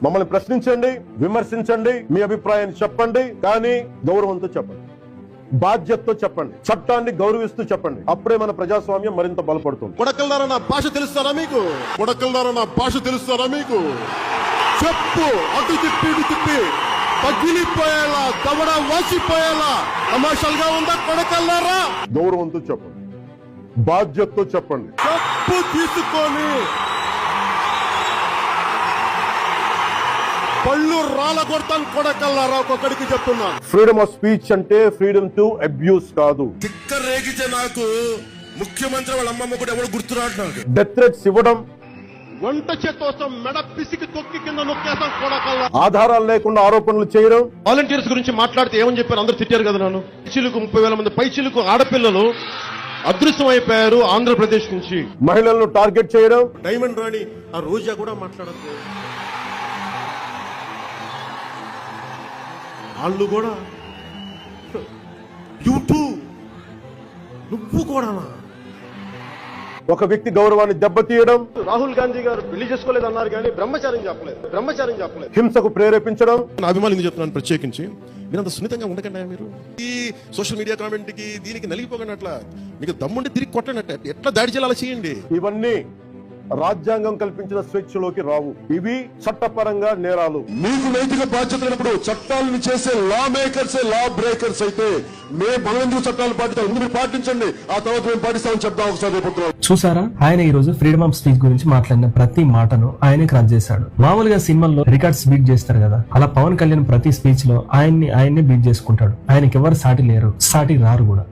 మమ్మల్ని ప్రశ్నించండి, విమర్శించండి, మీ అభిప్రాయాన్ని చెప్పండి, కానీ గౌరవంతో చెప్పండి, బాధ్యతతో చెప్పండి, చట్టాన్ని గౌరవిస్తూ చెప్పండి. అప్పుడే మన ప్రజాస్వామ్యం మరింత బలపడుతుంది. కొడకల్లారా నా భాష తెలుస్తారా మీకు? కొడకల్లారా నా భాష తెలుస్తారా మీకు? చెప్పు, అటు తిప్పి ఇటు తిప్పి పగిలిపోయేలా, దవడ వాసిపోయేలా తమాషాలుగా ఉందా కొడకల్లారా? గౌరవంతో చెప్పండి, బాధ్యతతో చెప్పండి. చెప్పు తీసుకొని పళ్ళు రాళ్ళ కొడతాను కొడకల్లారా, ఒక్కొక్కడికి చెప్తున్నాను. ఫ్రీడమ్ ఆఫ్ స్పీచ్ అంటే ఫ్రీడమ్ టు అబ్యూస్ కాదు. తిక్క రేగితే నాకు ముఖ్యమంత్రి వాళ్ళ అమ్మమ్మ కూడా ఎవరు గుర్తురాడు నాకు. డెత్ థ్రెట్స్ ఇవ్వడం, వంట చేతోసం మెడ పిసికి తొక్కి కింద నొక్కేసాం కొడకల్లా. ఆధారాలు లేకుండా ఆరోపణలు చేయడం. వాలంటీర్స్ గురించి మాట్లాడితే ఏమని చెప్పారు? అందరూ తిట్టారు కదా నన్ను. పైచిలుకు 30,000 మంది పైచిలుకు ఆడపిల్లలు అదృశ్యం అయిపోయారు ఆంధ్రప్రదేశ్ నుంచి. మహిళలను టార్గెట్ చేయడం. డైమండ్ రాణి ఆ రోజా కూడా మాట్లాడదు. వాళ్ళు కూడా యూట్యూబ్ నువ్వు కూడానా? ఒక వ్యక్తి గౌరవాన్ని దెబ్బతీయడం. రాహుల్ గాంధీ గారు పెళ్లి చేసుకోలేదన్నారు కానీ బ్రహ్మచారం చెప్పలేదు. హింసకు ప్రేరేపించడం. నా అభిమానులు చెప్తున్నాను ప్రత్యేకించి, మీరంత సున్నితంగా ఉండకండి. మీరు ఈ సోషల్ మీడియా కామెంట్ కి దీనికి నలిగిపోకండి. అట్లా మీకు దమ్ముండి తిరిగి కొట్టండి. ఎట్లా దాడి చేయాలి చేయండి. ఇవన్నీ రాజ్యాంగం కల్పించిన స్వేచ్ఛలోకి రావు. ఇవి చట్టపరంగా నేరాలు. మీకు నైతిక బాధ్యత ఉన్నప్పుడు చట్టాలను చేసే లా మేకర్స్ లా బ్రేకర్స్ అయితే మనం ఎందుకు చట్టాలు పాటిస్తాం? మీరు పాటించండి, ఆ తర్వాత మేము పాటిస్తామని చెప్తాం ఒకసారి రేపు. చూసారా, ఆయన ఈ రోజు ఫ్రీడమ్ ఆఫ్ స్పీచ్ గురించి మాట్లాడిన ప్రతి మాటను ఆయనే క్రాస్ చేశాడు. మామూలుగా సినిమాల్లో రికార్డ్స్ బీట్ చేస్తారు కదా, అలా పవన్ కళ్యాణ్ ప్రతి స్పీచ్ లో ఆయన్ని బీట్ చేసుకుంటాడు. ఆయనకి ఎవరు సాటి లేరు, సాటి రారు కూడా.